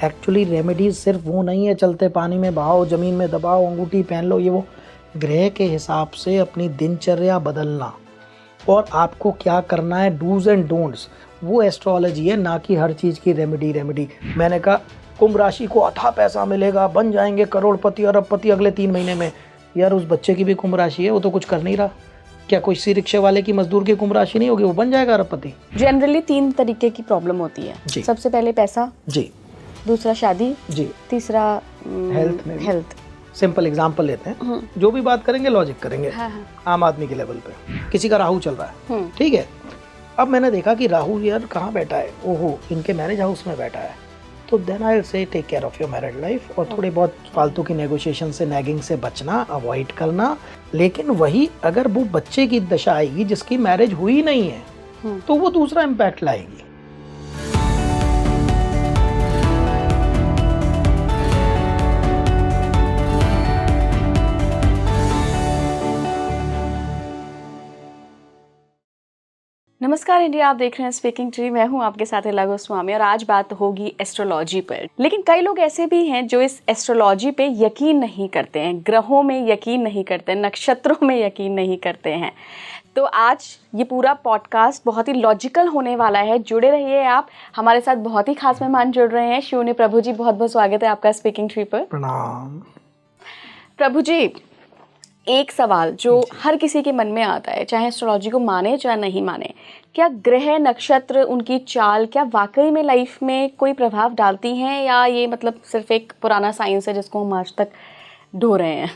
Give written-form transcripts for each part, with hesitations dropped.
Actually remedies सिर्फ वो नहीं है चलते पानी में बहाओ, ज़मीन में दबाओ, अंगूठी पहन लो, ये वो। ग्रह के हिसाब से अपनी दिनचर्या बदलना और आपको क्या करना है, डूज एंड डोंट्स, वो एस्ट्रोलॉजी है, ना कि हर चीज़ की रेमेडी। मैंने कहा कुंभ राशि को अथाह पैसा मिलेगा, बन जाएंगे करोड़पति अरबपति अगले 3 महीने में। यार उस बच्चे की भी कुंभ राशि है, वो तो कुछ कर नहीं रहा। क्या कोई सी रिक्शे वाले की, मजदूर की कुंभ राशि नहीं होगी, वो बन जाएगा अरबपति? जनरली 3 तरीके की प्रॉब्लम होती है। सबसे पहले पैसा जी, दूसरा शादी जी, तीसरा हेल्थ। सिंपल एग्जांपल लेते हैं, जो भी बात करेंगे लॉजिक करेंगे। हाँ। आम आदमी के लेवल पे किसी का राहु चल रहा है, ठीक है। अब मैंने देखा कि राहु यार कहाँ बैठा है, ओहो इनके मैरिज हाउस में बैठा है, तो then I say take care of your married life. और थोड़ी बहुत फालतू की नेगोशिएशन से, नैगिंग से बचना, अवॉइड करना। लेकिन वही अगर वो बच्चे की दशा आएगी जिसकी मैरिज हुई नहीं है, तो वो दूसरा इम्पैक्ट लाएगी। नमस्कार इंडिया, आप देख रहे हैं स्पीकिंग ट्री। मैं हूं आपके साथ इला गोस्वामी और आज बात होगी एस्ट्रोलॉजी पर। लेकिन कई लोग ऐसे भी हैं जो इस एस्ट्रोलॉजी पे यकीन नहीं करते हैं, ग्रहों में यकीन नहीं करते हैं, नक्षत्रों में यकीन नहीं करते हैं। तो आज ये पूरा पॉडकास्ट बहुत ही लॉजिकल होने वाला है। जुड़े रहिए आप, हमारे साथ बहुत ही खास मेहमान जुड़ रहे हैं। शिवनी प्रभु जी, बहुत बहुत स्वागत है आपका स्पीकिंग ट्री पर। प्रणाम प्रभु जी, एक सवाल जो हर किसी के मन में आता है, चाहे एस्ट्रोलॉजी को माने चाहे नहीं माने, क्या ग्रह नक्षत्र, उनकी चाल क्या वाकई में लाइफ में कोई प्रभाव डालती हैं, या ये मतलब सिर्फ एक पुराना साइंस है जिसको हम आज तक ढो रहे हैं?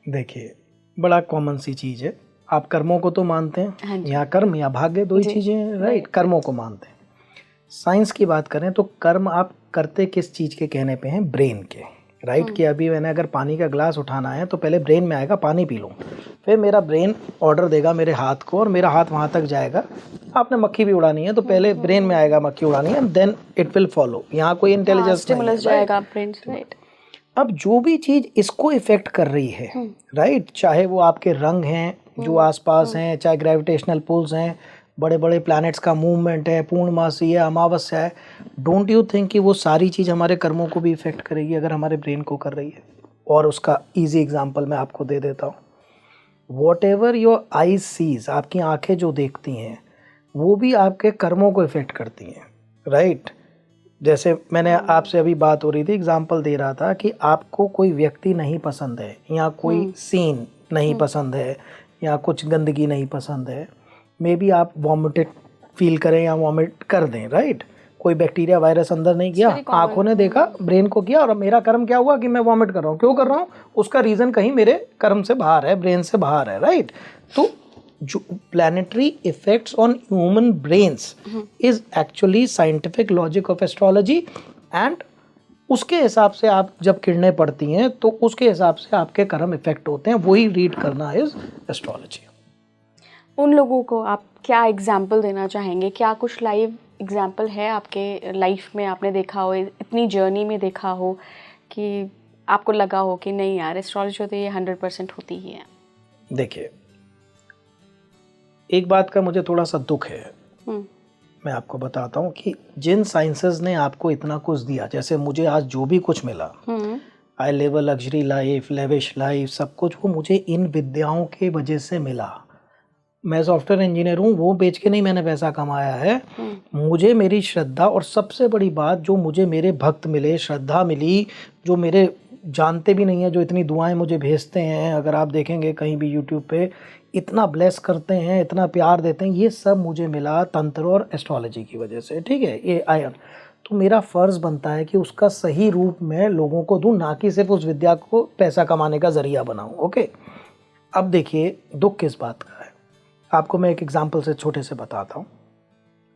देखिए, बड़ा कॉमन सी चीज़ है। आप कर्मों को तो मानते हैं, हाँ, या कर्म या भाग्य, दो ही चीज़ें हैं, राइट। कर्मों को मानते हैं। साइंस की बात करें तो कर्म आप करते किस चीज़ के कहने पे हैं? ब्रेन के, राइट। कि अभी मैंने अगर पानी का ग्लास उठाना है तो पहले ब्रेन में आएगा पानी पी लूँ, फिर मेरा ब्रेन ऑर्डर देगा मेरे हाथ को और मेरा हाथ वहाँ तक जाएगा। आपने मक्खी भी उड़ानी है तो पहले ब्रेन में आएगा मक्खी उड़ानी है, देन इट विल फॉलो। यहाँ कोई इंटेलिजेंस नहीं जाएगा ब्रेन, राइट। अब जो भी चीज़ इसको इफेक्ट कर रही है, राइट, चाहे वो आपके रंग हैं जो आसपास हैं, चाहे ग्रेविटेशनल पुल्स हैं, बड़े बड़े प्लैनेट्स का मूवमेंट है, पूर्णमासी है, अमावस्या है, डोंट यू थिंक कि वो सारी चीज़ हमारे कर्मों को भी इफेक्ट करेगी अगर हमारे ब्रेन को कर रही है? और उसका इजी एग्जांपल मैं आपको दे देता हूँ। Whatever your eyes sees, आपकी आंखें जो देखती हैं वो भी आपके कर्मों को इफेक्ट करती हैं, राइट। जैसे मैंने आपसे अभी बात हो रही थी, एग्जांपल दे रहा था कि आपको कोई व्यक्ति नहीं पसंद है, या कोई सीन नहीं पसंद है, या कुछ गंदगी नहीं पसंद है, मे बी आप वॉमिटेड फील करें या वॉमिट कर दें, राइट। कोई बैक्टीरिया वायरस अंदर नहीं किया, आंखों ने देखा, ब्रेन को किया, और मेरा कर्म क्या हुआ कि मैं वॉमिट कर रहा हूँ। क्यों कर रहा हूँ? उसका रीज़न कहीं मेरे कर्म से बाहर है, ब्रेन से बाहर है, राइट। तो जो planetary effects on human brains is actually scientific logic of astrology, and उसके हिसाब से आप जब किरणें पड़ती हैं तो उसके हिसाब से आपके कर्म इफेक्ट होते हैं। वही रीड करना इज एस्ट्रोलॉजी। उन लोगों को आप क्या एग्जाम्पल देना चाहेंगे? क्या कुछ लाइव एग्जाम्पल है आपके लाइफ में, आपने देखा हो, इतनी जर्नी में देखा हो कि आपको लगा हो कि नहीं यार एस्ट्रोलॉजी तो ये 100% होती ही है? देखिए, एक बात का मुझे थोड़ा सा दुख है, मैं आपको बताता हूँ कि जिन साइंसेस ने आपको इतना कुछ दिया, जैसे मुझे आज जो भी कुछ मिला, I live a luxury life, lavish life, सब कुछ वो मुझे इन विद्याओं के वजह से मिला। मैं सॉफ्टवेयर इंजीनियर हूँ, वो बेच के नहीं मैंने पैसा कमाया है। मुझे मेरी श्रद्धा, और सबसे बड़ी बात जो मुझे मेरे भक्त मिले, श्रद्धा मिली, जो मेरे जानते भी नहीं है, जो इतनी दुआएं मुझे भेजते हैं, अगर आप देखेंगे कहीं भी यूट्यूब पे, इतना ब्लेस करते हैं, इतना प्यार देते हैं, ये सब मुझे मिला तंत्र और एस्ट्रोलॉजी की वजह से, ठीक है। ये आयन, तो मेरा फ़र्ज़ बनता है कि उसका सही रूप में लोगों को दूँ, ना कि सिर्फ उस विद्या को पैसा कमाने का ज़रिया बनाऊँ, ओके। अब देखिए दुख किस बात का है, आपको मैं एक एग्जांपल से छोटे से बताता हूँ।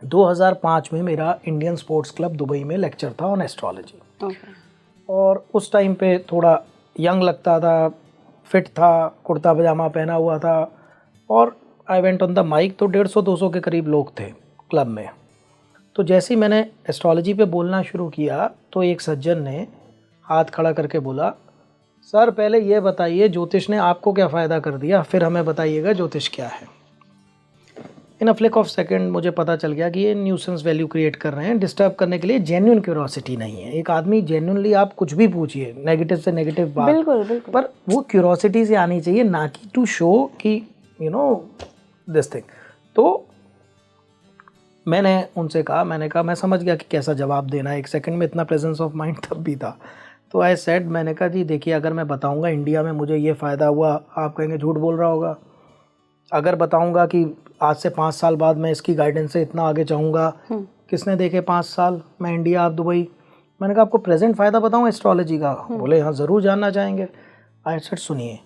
2005 में मेरा इंडियन स्पोर्ट्स क्लब दुबई में लेक्चर था ऑन एस्ट्रोलॉजी, और उस टाइम पे थोड़ा यंग लगता था, फिट था, कुर्ता पजामा पहना हुआ था, और I went on the mic, तो 150-200 के करीब लोग थे क्लब में। तो जैसे ही मैंने एस्ट्रोलॉजी पे बोलना शुरू किया तो एक सज्जन ने हाथ खड़ा करके बोला, सर पहले ये बताइए ज्योतिष ने आपको क्या फ़ायदा कर दिया, फिर हमें बताइएगा ज्योतिष क्या है। इन अ फ्लिक ऑफ सेकंड मुझे पता चल गया कि ये न्यूसेंस वैल्यू क्रिएट कर रहे हैं, डिस्टर्ब करने के लिए। जेन्युइन क्यूरोसिटी नहीं है। एक आदमी जेन्युइनली, आप कुछ भी पूछिए, नेगेटिव से नेगेटिव बात, बिल्कुल बिल्कुल, पर वो क्यूरोसिटी से आनी चाहिए, ना कि टू शो कि यू नो दिस थिंग। तो मैंने उनसे कहा, मैं समझ गया कि कैसा जवाब देना है। एक सेकंड में इतना प्रेजेंस ऑफ माइंड तब भी था। तो आई सेड, मैंने कहा जी देखिए, अगर मैं बताऊंगा इंडिया में मुझे ये फ़ायदा हुआ, आप कहेंगे झूठ बोल रहा होगा। अगर बताऊंगा कि आज से 5 साल बाद मैं इसकी गाइडेंस से इतना आगे जाऊंगा, किसने देखे 5 साल, मैं इंडिया आप दुबई। मैंने कहा आपको प्रेजेंट फ़ायदा बताऊँ एस्ट्रोलॉजी का? बोले हाँ ज़रूर जानना चाहेंगे। आई सेड सुनिए,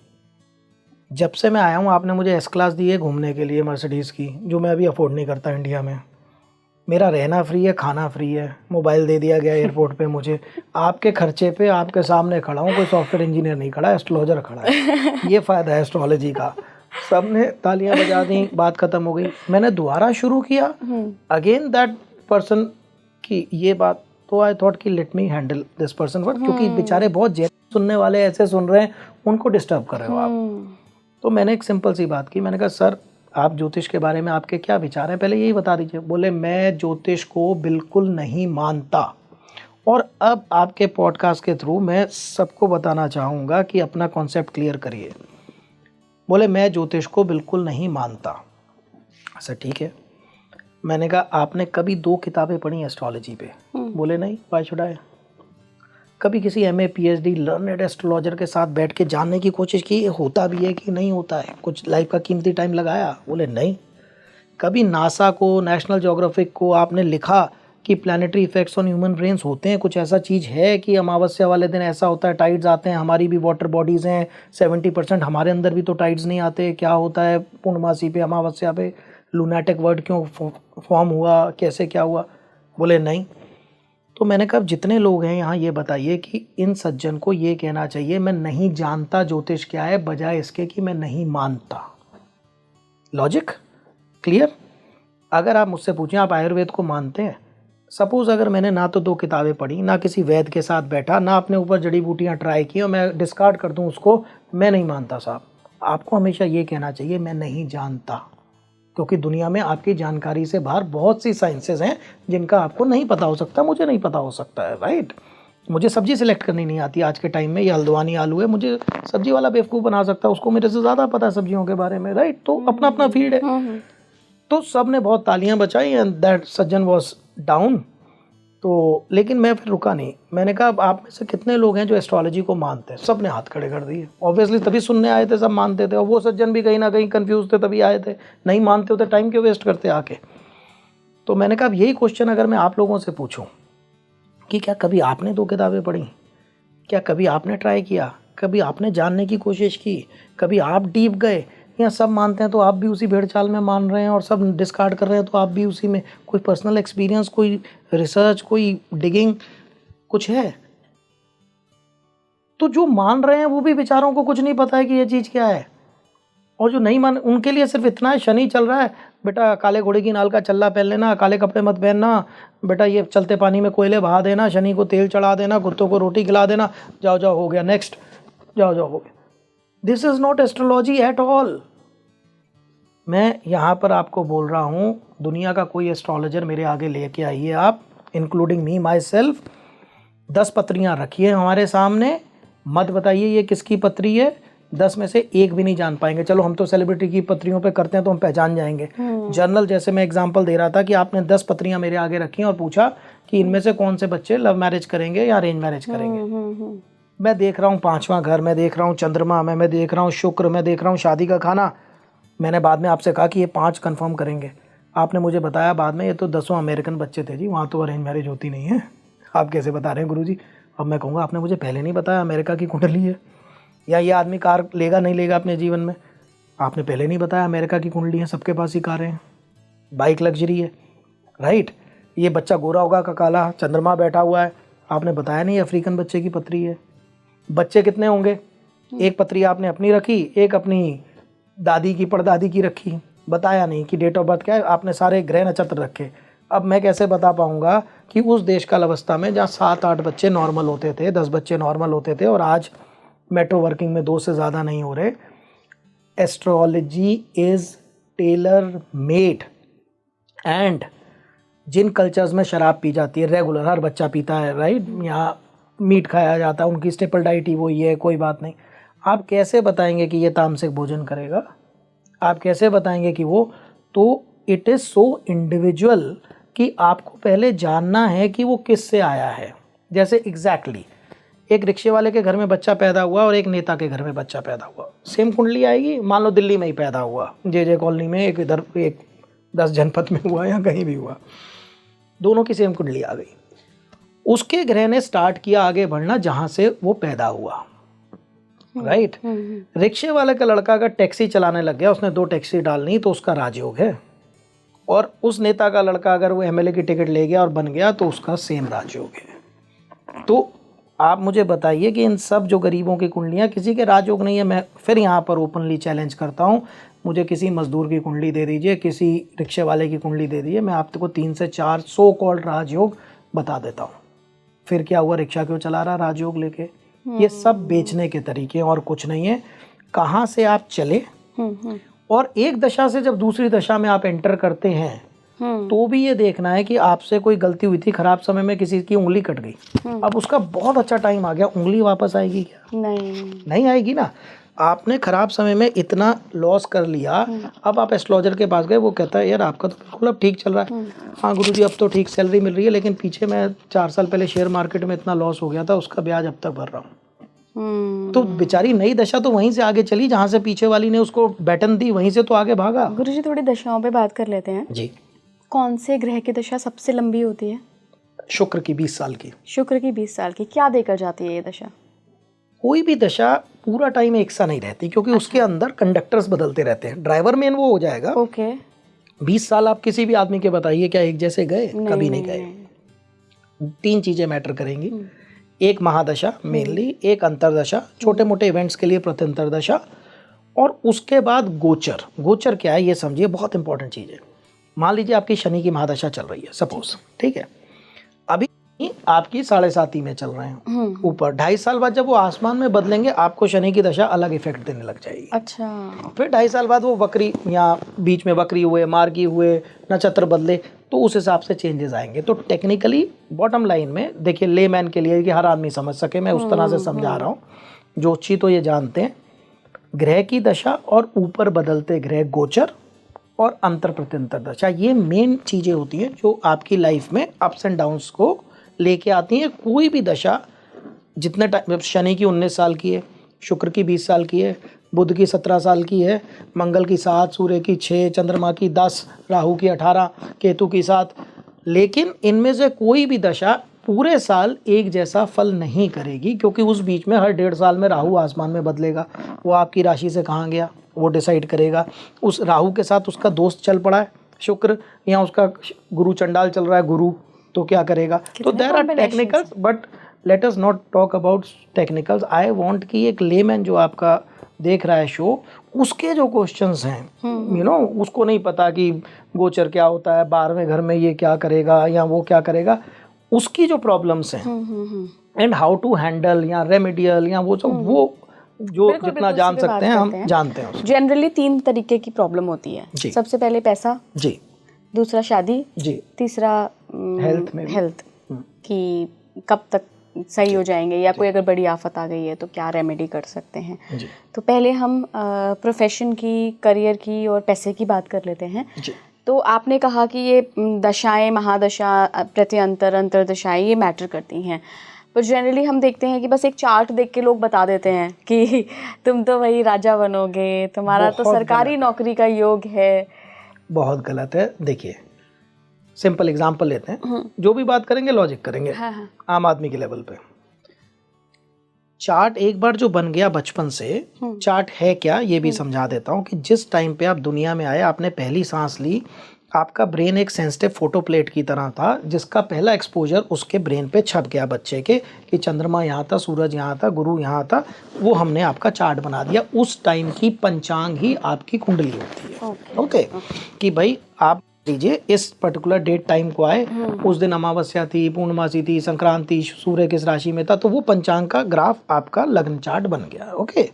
जब से मैं आया हूँ आपने मुझे एस क्लास दी है घूमने के लिए, मर्सिडीज़ की, जो मैं अभी अफोर्ड नहीं करता इंडिया में। मेरा रहना फ्री है, खाना फ्री है, मोबाइल दे दिया गया एयरपोर्ट पे मुझे, आपके खर्चे पे आपके सामने खड़ा हूँ, कोई सॉफ्टवेयर इंजीनियर नहीं खड़ा है, एस्ट्रोलॉजर खड़ा है। ये फ़ायदा है एस्ट्रोलॉजी का। सबने तालियां बजा दी, बात ख़त्म हो गई। मैंने दोबारा शुरू किया अगेन दैट पर्सन की ये बात, तो आई थॉट कि let me handle this person word, क्योंकि बेचारे बहुत जेन्युइन सुनने वाले ऐसे सुन रहे हैं, उनको डिस्टर्ब कर रहे हो आप। तो मैंने एक सिंपल सी बात की, मैंने कहा सर आप ज्योतिष के बारे में आपके क्या विचार हैं, पहले यही बता दीजिए। बोले मैं ज्योतिष को बिल्कुल नहीं मानता, और अब आपके पॉडकास्ट के थ्रू मैं सबको बताना चाहूँगा कि अपना कॉन्सेप्ट क्लियर करिए। बोले मैं ज्योतिष को बिल्कुल नहीं मानता। अच्छा ठीक है। मैंने कहा आपने कभी 2 किताबें पढ़ी एस्ट्रोलॉजी पे? बोले नहीं, व्हाई शुड आई। कभी किसी MA PhD लर्नेड एस्ट्रोलॉजर के साथ बैठ के जानने की कोशिश की होता भी है कि नहीं होता है, कुछ लाइफ का कीमती टाइम लगाया? बोले नहीं। कभी नासा को, नेशनल ज्योग्राफिक को आपने लिखा कि planetary effects on human brains होते हैं, कुछ ऐसा चीज़ है कि अमावस्या वाले दिन ऐसा होता है, टाइड्स आते हैं, हमारी भी वाटर बॉडीज़ हैं 70%, हमारे अंदर भी तो टाइड्स नहीं आते, क्या होता है पूर्णमासी पे, अमावस्या पे, लूनाटिक वर्ड क्यों फॉर्म हुआ, कैसे क्या हुआ? बोले नहीं। तो मैंने कहा जितने लोग हैं यहाँ ये बताइए कि इन सज्जन को ये कहना चाहिए मैं नहीं जानता ज्योतिष क्या है, बजाय इसके कि मैं नहीं मानता। Logic clear? अगर आप मुझसे पूछें आप आयुर्वेद को मानते हैं, सपोज़ अगर मैंने ना तो 2 किताबें पढ़ी, ना किसी वैद्य के साथ बैठा, ना अपने ऊपर जड़ी बूटियाँ ट्राई की, और मैं डिस्कार्ड कर दूँ उसको, मैं नहीं मानता साहब। आपको हमेशा ये कहना चाहिए मैं नहीं जानता, क्योंकि दुनिया में आपकी जानकारी से बाहर बहुत सी साइंसेज हैं जिनका आपको नहीं पता हो सकता, मुझे नहीं पता हो सकता है, राइट। मुझे सब्जी सिलेक्ट करनी नहीं आती आज के टाइम में, ये हल्द्वानी आलू है, मुझे सब्जी वाला बेवकूफ़ बना सकता है, उसको मेरे से ज़्यादा पता है सब्जियों के बारे में, राइट। तो अपना अपना फील्ड है। तो सब ने बहुत तालियां बजाई and that Sajjan was down. तो लेकिन मैं फिर रुका नहीं। मैंने कहा आप में से कितने लोग हैं जो एस्ट्रोलॉजी को मानते हैं? सब ने हाथ खड़े कर दिए। ऑब्वियसली तभी सुनने आए थे, सब मानते थे, और वो सज्जन भी कहीं ना कहीं कंफ्यूज थे तभी आए थे। नहीं मानते होते टाइम क्यों वेस्ट करते आके? तो मैंने कहा अब यही क्वेश्चन अगर मैं आप लोगों से पूछूं कि क्या कभी आपने 2 किताबें पढ़ी, क्या कभी आपने ट्राई किया, कभी आपने जानने की कोशिश की, कभी आप डीप गए, या सब मानते हैं तो आप भी उसी भेड़ चाल में मान रहे हैं और सब डिस्कार्ड कर रहे हैं तो आप भी उसी में? कोई पर्सनल एक्सपीरियंस, कोई रिसर्च, कोई डिगिंग कुछ है? तो जो मान रहे हैं वो भी बेचारों को कुछ नहीं पता है कि ये चीज़ क्या है, और जो नहीं मान उनके लिए सिर्फ इतना है, शनि चल रहा है बेटा काले घोड़े की नाल का चल्ला पहन लेना, काले कपड़े मत पहनना बेटा, ये चलते पानी में कोयले बहा देना, शनि को तेल चढ़ा देना, कुत्तों को रोटी खिला देना, जाओ जाओ हो गया, नेक्स्ट, जाओ जाओ हो गया। This is not astrology at all. मैं यहाँ पर आपको बोल रहा हूँ, दुनिया का कोई एस्ट्रोलॉजर मेरे आगे लेके आइए आप, इंक्लूडिंग मी माई सेल्फ, 10 पत्रियाँ रखिए हमारे सामने, मत बताइए ये किसकी पत्री है, 10 में से एक भी नहीं जान पाएंगे। चलो हम तो सेलिब्रिटी की पत्रियों पे करते हैं तो हम पहचान जाएंगे। जर्नल जैसे मैं एग्जांपल दे रहा था कि आपने 10 पत्रियाँ मेरे आगे रखी और पूछा कि इनमें से कौन से बच्चे लव मैरिज करेंगे या अरेंज मैरिज करेंगे। मैं देख रहा हूँ 5वां घर, मैं देख रहा हूँ चंद्रमा में, मैं देख रहा हूँ शुक्र, मैं देख रहा हूँ शादी का खाना। मैंने बाद में आपसे कहा कि ये 5 कंफर्म करेंगे, आपने मुझे बताया बाद में ये तो 10 अमेरिकन बच्चे थे जी, वहाँ तो अरेंज मैरिज होती नहीं है। आप कैसे बता रहे हैं गुरुजी? अब मैं कहूँगा आपने मुझे पहले नहीं बताया अमेरिका की कुंडली है, या ये आदमी कार लेगा नहीं लेगा अपने जीवन में, आपने पहले नहीं बताया अमेरिका की कुंडली है, सबके पास ही कारें हैं, बाइक लग्जरी है, राइट। ये बच्चा गोरा होगा का काला, चंद्रमा बैठा हुआ है, आपने बताया नहीं अफ्रीकन बच्चे की पत्री है। बच्चे कितने होंगे? एक पत्री आपने अपनी रखी, एक अपनी दादी की परदादी की रखी, बताया नहीं कि डेट ऑफ बर्थ क्या है, आपने सारे ग्रह नक्षत्र रखे। अब मैं कैसे बता पाऊंगा कि उस देश काल अवस्था में जहाँ 7-8 बच्चे नॉर्मल होते थे, 10 बच्चे नॉर्मल होते थे, और आज मेट्रो वर्किंग में 2 से ज़्यादा नहीं हो रहे। Astrology is tailor made and जिन कल्चर्स में शराब पी जाती है रेगुलर, हर बच्चा पीता है, राइट, यहाँ मीट खाया जाता है, उनकी स्टेपल डाइट ही वही है, कोई बात नहीं, आप कैसे बताएंगे कि ये तामसिक भोजन करेगा? आप कैसे बताएंगे कि वो, तो इट इज़ सो इंडिविजुअल कि आपको पहले जानना है कि वो किस से आया है। जैसे एग्जैक्टली एक रिक्शे वाले के घर में बच्चा पैदा हुआ और एक नेता के घर में बच्चा पैदा हुआ, सेम कुंडली आएगी? मान लो दिल्ली में ही पैदा हुआ, जे कॉलोनी में, एक इधर, एक 10 जनपद में हुआ या कहीं भी हुआ, दोनों की सेम कुंडली आ गई। उसके ग्रह ने स्टार्ट किया आगे बढ़ना जहां से वो पैदा हुआ, राइट। रिक्शे वाले का लड़का अगर टैक्सी चलाने लग गया, उसने 2 टैक्सी डालनी, तो उसका राजयोग है। और उस नेता का लड़का अगर वो एमएलए की टिकट ले गया और बन गया, तो उसका सेम राजयोग है। तो आप मुझे बताइए कि इन सब जो गरीबों की कुंडलियाँ, किसी के राजयोग नहीं है। मैं फिर यहाँ पर ओपनली चैलेंज करता हूँ, मुझे किसी मजदूर की कुंडली दे दीजिए, किसी रिक्शे वाले की कुंडली दे दीजिए, मैं आपको 3 से 4 सो कॉल्ड राजयोग बता देता हूँ। फिर क्या हुआ, रिक्शा क्यों चला रहा राजयोग लेके? ये सब बेचने के तरीके और कुछ नहीं है। कहाँ से आप चले, और एक दशा से जब दूसरी दशा में आप एंटर करते हैं, तो भी ये देखना है कि आपसे कोई गलती हुई थी, खराब समय में किसी की उंगली कट गई, अब उसका बहुत अच्छा टाइम आ गया, उंगली वापस आएगी क्या? नहीं आएगी ना। आपने खराब समय में इतना लॉस कर लिया, अब आप एस्ट्रोलॉजर के पास गए, वो कहता है यार आपका तो बिल्कुल अब ठीक चल रहा है, हाँ गुरुजी अब तो ठीक सैलरी मिल रही है, लेकिन पीछे मैं 4 साल पहले शेयर मार्केट में इतना लॉस हो गया था, उसका ब्याज अब तक भर रहा हूँ। तो बेचारी नई दशा तो वहीं से आगे चली जहाँ से पीछे वाली ने उसको बैटन दी, वहीं से तो आगे भागा। गुरुजी थोड़ी दशाओं पे बात कर लेते हैं जी। कौन से ग्रह की दशा सबसे लंबी होती है? शुक्र की 20 साल की। शुक्र की 20 साल की। क्या देकर जाती है ये दशा? कोई भी दशा पूरा टाइम एक सा नहीं रहती, क्योंकि उसके अंदर कंडक्टर्स बदलते रहते हैं। ड्राइवर मेन वो हो जाएगा। ओके। 20 साल आप किसी भी आदमी के बताइए, क्या एक जैसे गए? कभी नहीं गए। 3 चीजें मैटर करेंगी, एक महादशा मेनली, एक अंतरदशा, छोटे मोटे इवेंट्स के लिए प्रत्यंतर दशा, और उसके बाद गोचर। गोचर क्या है ये समझिए, बहुत इंपॉर्टेंट चीज़ है। मान लीजिए आपकी शनि की महादशा चल रही है, सपोज, ठीक है, अभी आपकी 7.5 में चल रहे हैं ऊपर, 2.5 साल बाद जब वो आसमान में बदलेंगे, आपको शनि की दशा अलग इफेक्ट देने लग जाएगी। अच्छा। फिर 2.5 साल बाद वो वक्री, या बीच में वक्री हुए, मार्गी हुए, नक्षत्र बदले, तो उस हिसाब से चेंजेस आएंगे। तो टेक्निकली बॉटम लाइन में देखिए, लेमैन के लिए कि हर आदमी समझ सके, मैं उस तरह से समझा रहा हूँ। ज्योतिषी तो ये जानते हैं, ग्रह की दशा और ऊपर बदलते ग्रह गोचर और अंतर प्रत्यंतर दशा, ये मेन चीज़ें होती हैं जो आपकी लाइफ में अप्स एंड डाउन्स को लेके आती हैं। कोई भी दशा जितने टाइम, शनि की 19 साल की है, शुक्र की 20 साल की है, बुध की 17 साल की है, मंगल की 7, सूर्य की 6, चंद्रमा की 10, राहु की 18, केतु की 7, लेकिन इनमें से कोई भी दशा पूरे साल एक जैसा फल नहीं करेगी, क्योंकि उस बीच में हर 1.5 साल में राहु आसमान में बदलेगा। वो आपकी राशि से कहाँ गया वो डिसाइड करेगा। उस राहु के साथ उसका दोस्त चल पड़ा है शुक्र, या उसका गुरु चंडाल चल रहा है गुरु, तो क्या करेगा? तो there are technicals, but let us not talk about technicals. I want कि एक लेमैन जो आपका देख रहा है शो, उसके जो क्वेश्चंस हैं, यू नो, उसको नहीं पता कि गोचर क्या होता है, 12वें घर में ये क्या करेगा या वो क्या करेगा, उसकी जो प्रॉब्लम्स हैं एंड हाउ टू हैंडल या रेमेडियल या वो सब, वो जो जितना जान सकते हैं हम जानते हैं। जनरली 3 तरीके की प्रॉब्लम होती है। सबसे पहले पैसा जी, दूसरा शादी जी, तीसरा हेल्थ कि कब तक सही हो जाएंगे, या कोई अगर बड़ी आफत आ गई है तो क्या रेमेडी कर सकते हैं। तो पहले हम प्रोफेशन की, करियर की और पैसे की बात कर लेते हैं। तो आपने कहा कि ये दशाएं, महादशा, प्रत्यंतर, अंतरदशाएं ये मैटर करती हैं, पर जनरली हम देखते हैं कि बस एक चार्ट देख के लोग बता देते हैं कि तुम तो वही राजा बनोगे, तुम्हारा तो सरकारी नौकरी का योग है। बहुत गलत है। देखिए, सिंपल एग्जांपल लेते हैं, जो भी बात करेंगे लॉजिक करेंगे। हाँ। आम आदमी के लेवल पे चार्ट एक बार जो बन गया बचपन से, चार्ट है क्या ये भी समझा देता हूँ कि जिस टाइम पे आप दुनिया में आए, आपने पहली सांस ली, आपका ब्रेन एक सेंसिटिव फोटो प्लेट की तरह था, जिसका पहला एक्सपोजर उसके ब्रेन पे छप गया बच्चे के, कि चंद्रमा यहाँ था, सूरज यहाँ था, गुरु यहाँ था, वो हमने आपका चार्ट बना दिया। उस टाइम की पंचांग ही आपकी कुंडली होती है। ओके। कि भाई आप लीजिए इस पर्टिकुलर डेट टाइम को आए, उस दिन अमावस्या थी, पूर्णमासी थी, संक्रांति, सूर्य किस राशि में था, तो वो पंचांग का ग्राफ आपका लग्न चार्ट बन गया। ओके।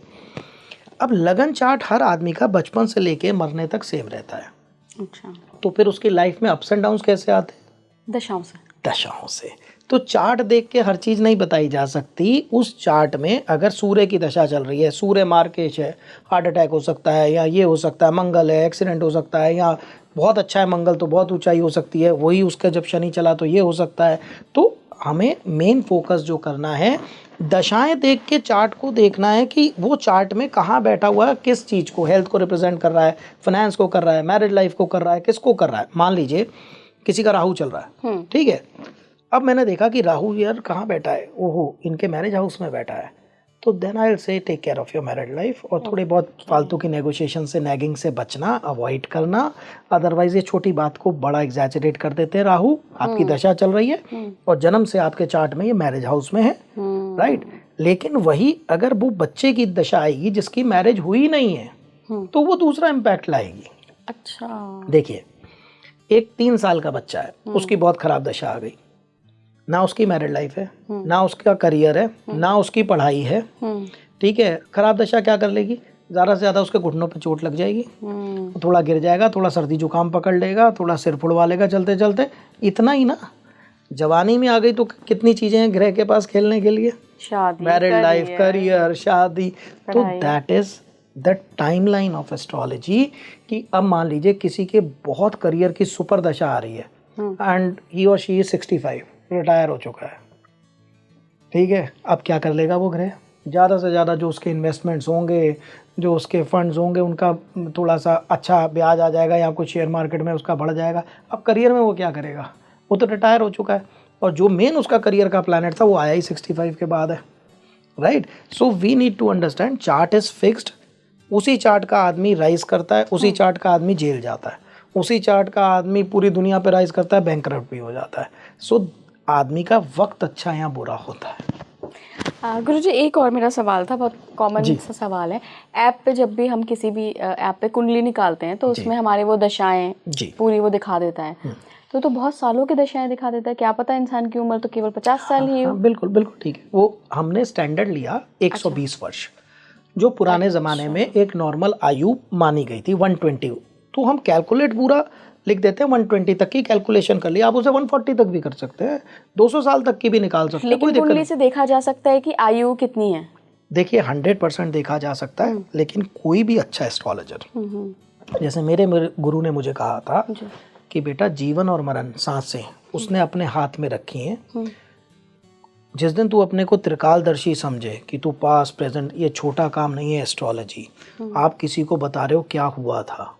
अब लगन चार्ट हर आदमी का बचपन से लेके मरने तक सेम रहता है। अच्छा। तो फिर उसकी लाइफ में अप्स एंड डाउन्स कैसे आते हैं? दशाओं से। तो चार्ट देख के हर चीज़ नहीं बताई जा सकती। उस चार्ट में अगर सूर्य की दशा चल रही है, सूर्य मार्केश है, हार्ट अटैक हो सकता है, या ये हो सकता है, मंगल है, एक्सीडेंट हो सकता है, या बहुत अच्छा है मंगल तो बहुत ऊंचाई हो सकती है, वही उसका जब शनि चला तो ये हो सकता है। तो हमें मेन फोकस जो करना है, दशाएं देख के चार्ट को देखना है कि वो चार्ट में कहाँ बैठा हुआ है, किस चीज़ को, हेल्थ को रिप्रेजेंट कर रहा है, फाइनेंस को कर रहा है, मैरिज लाइफ को कर रहा है, किसको कर रहा है। मान लीजिए किसी का राहु चल रहा है, ठीक है। अब मैंने देखा कि राहु यार कहाँ बैठा है, ओहो इनके मैरिज हाउस में बैठा है, तो then I will say take care of your married life. और थोड़ी बहुत फालतू की नेगोशिएशन से, नैगिंग से बचना, अवॉइड करना। अदरवाइज ये छोटी बात को बड़ा एग्जैजरेट कर देते हैं। राहु आपकी दशा चल रही है और जन्म से आपके चार्ट में ये मैरिज हाउस में है, राइट। लेकिन वही अगर वो बच्चे की दशा आएगी जिसकी मैरिज हुई नहीं है, तो वो दूसरा इम्पैक्ट लाएगी। अच्छा, देखिए एक 3 साल का बच्चा है, उसकी बहुत खराब दशा आ गई, ना उसकी मैरिड लाइफ है, ना उसका करियर है, ना उसकी पढ़ाई है, ठीक है। खराब दशा क्या कर लेगी, ज़्यादा से ज़्यादा उसके घुटनों पे चोट लग जाएगी, थोड़ा गिर जाएगा, थोड़ा सर्दी जुकाम पकड़ लेगा, थोड़ा सिर फुड़वा लेगा चलते चलते, इतना ही ना। जवानी में आ गई तो कितनी चीज़ें हैं ग्रह के पास खेलने के लिए, शादी, मैरिड लाइफ, करियर, शादी। तो that is the timeline of astrology कि अब मान लीजिए किसी के बहुत करियर की सुपर दशा आ रही है एंड ही और शी इज 65, रिटायर हो चुका है, ठीक है। अब क्या कर लेगा वो ग्रह, ज़्यादा से ज़्यादा जो उसके इन्वेस्टमेंट्स होंगे, जो उसके फंड्स होंगे, उनका थोड़ा सा अच्छा ब्याज आ जाएगा, या कुछ शेयर मार्केट में उसका बढ़ जाएगा। अब करियर में वो क्या करेगा, वो तो रिटायर हो चुका है, और जो मेन उसका करियर का प्लैनेट था वो आया ही 65 के बाद है, right. So we need to understand chart is fixed. उसी चार्ट का आदमी राइज करता है, उसी चार्ट का आदमी जेल जाता है, उसी चार्ट का आदमी पूरी दुनिया पे राइज करता है, बैंकरप्ट भी हो जाता है। सो आदमी का वक्त अच्छा या बुरा होता है। गुरुजी एक और मेरा सवाल था, बहुत कॉमन सा सवाल है। ऐप पे जब भी हम किसी भी ऐप पे कुंडली निकालते हैं तो उसमें हमारे वो दशाएं पूरी वो दिखा देता है, तो बहुत सालों की दशाएं दिखा देता है। क्या पता इंसान की उम्र तो केवल 50 साल ही हो। बिल्कुल बिल्कुल ठीक है। वो हमने स्टैंडर्ड लिया 120 वर्ष, जो पुराने ज़माने में एक नॉर्मल आयु मानी गई थी 120। तो हम कैलकुलेट पूरा लिख देते हैं, 120 तक की कैलकुलेशन कर लिया, आप उसे 140 तक भी कर सकते हैं, 200 साल तक की भी निकाल सकते हैं, कोई दिक्कत नहीं। से देखा जा सकता है कि आयु कितनी है? देखिए 100% देखा जा सकता है, लेकिन कोई भी अच्छा एस्ट्रोलॉजर, जैसे मेरे गुरु ने मुझे कहा था कि बेटा जीवन और मरण सांसें उसने अपने हाथ में रखी हैं। जिस दिन तू अपने को त्रिकालदर्शी समझे कि तू पास प्रेजेंट, ये छोटा काम नहीं है एस्ट्रोलॉजी। आप किसी को बता रहे हो क्या हुआ था,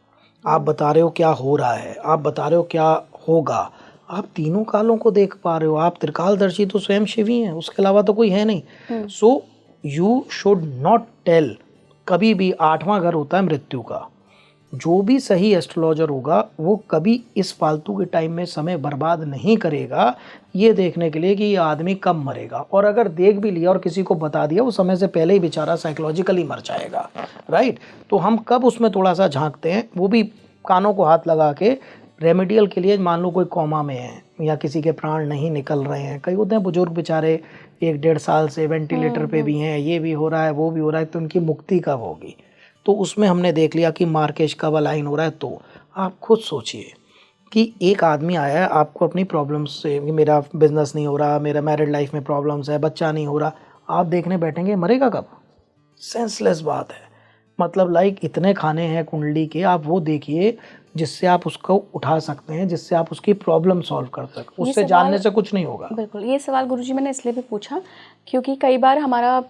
आप बता रहे हो क्या हो रहा है, आप बता रहे हो क्या होगा, आप तीनों कालों को देख पा रहे हो। आप त्रिकालदर्शी तो स्वयं शिव ही हैं, उसके अलावा तो कोई है नहीं। So you should not tell. कभी भी 8वां घर होता है मृत्यु का। जो भी सही एस्ट्रोलॉजर होगा वो कभी इस फालतू के टाइम में समय बर्बाद नहीं करेगा ये देखने के लिए कि ये आदमी कब मरेगा। और अगर देख भी लिया और किसी को बता दिया, वो समय से पहले ही बेचारा साइकोलॉजिकली मर जाएगा, राइट। तो हम कब उसमें थोड़ा सा झांकते हैं, वो भी कानों को हाथ लगा के रेमेडियल के लिए। मान लो कोई कोमा में है या किसी के प्राण नहीं निकल रहे हैं, कई होते हैं बुजुर्ग बेचारे 1-1.5 साल से वेंटिलेटर पे भी हैं, ये भी हो रहा है वो भी हो रहा है, तो उनकी मुक्ति कब होगी। तो उसमें हमने देख लिया कि मार्केश कब अलाइन हो रहा है। तो आप खुद सोचिए कि एक आदमी आया है आपको अपनी प्रॉब्लम्स से, मेरा बिजनेस नहीं हो रहा, मेरा मैरिड लाइफ में प्रॉब्लम्स है, बच्चा नहीं हो रहा, आप देखने बैठेंगे मरेगा कब। सेंसलेस बात है। मतलब लाइक इतने खाने हैं कुंडली के, आप वो देखिए जिससे आप उसको उठा सकते हैं, जिससे आप उसकी प्रॉब्लम सॉल्व कर सकते। उससे जानने से कुछ नहीं होगा। बिल्कुल, ये सवाल गुरुजी मैंने इसलिए भी पूछा क्योंकि कई बार हमारा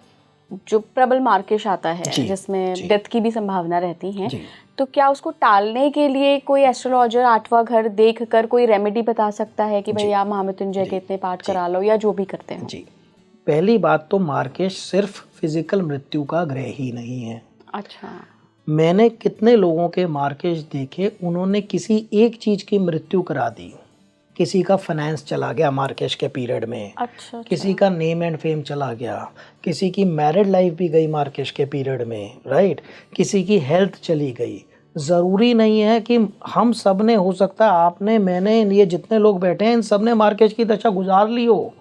जो प्रबल मार्केश आता है जिसमें डेथ की भी संभावना रहती है, तो क्या उसको टालने के लिए कोई एस्ट्रोलॉजर 8वां घर देखकर कोई रेमेडी बता सकता है कि भाई आप महामृत्युंजय के इतने पाठ करा लो या जो भी करते हैं? जी, पहली बात तो मार्केश सिर्फ फिजिकल मृत्यु का ग्रह ही नहीं है। अच्छा। मैंने कितने लोगों के मार्केश देखे, उन्होंने किसी एक चीज की मृत्यु करा दी। किसी का फाइनेंस चला गया मार्केश के पीरियड में। अच्छा। किसी का नेम एंड फेम चला गया, किसी की मैरिड लाइफ भी गई मार्केश के पीरियड में, राइट। किसी की हेल्थ चली गई। ज़रूरी नहीं है कि हम सब ने, हो सकता है आपने, मैंने, ये जितने लोग बैठे हैं इन सब ने मार्केश की दशा गुजार ली हो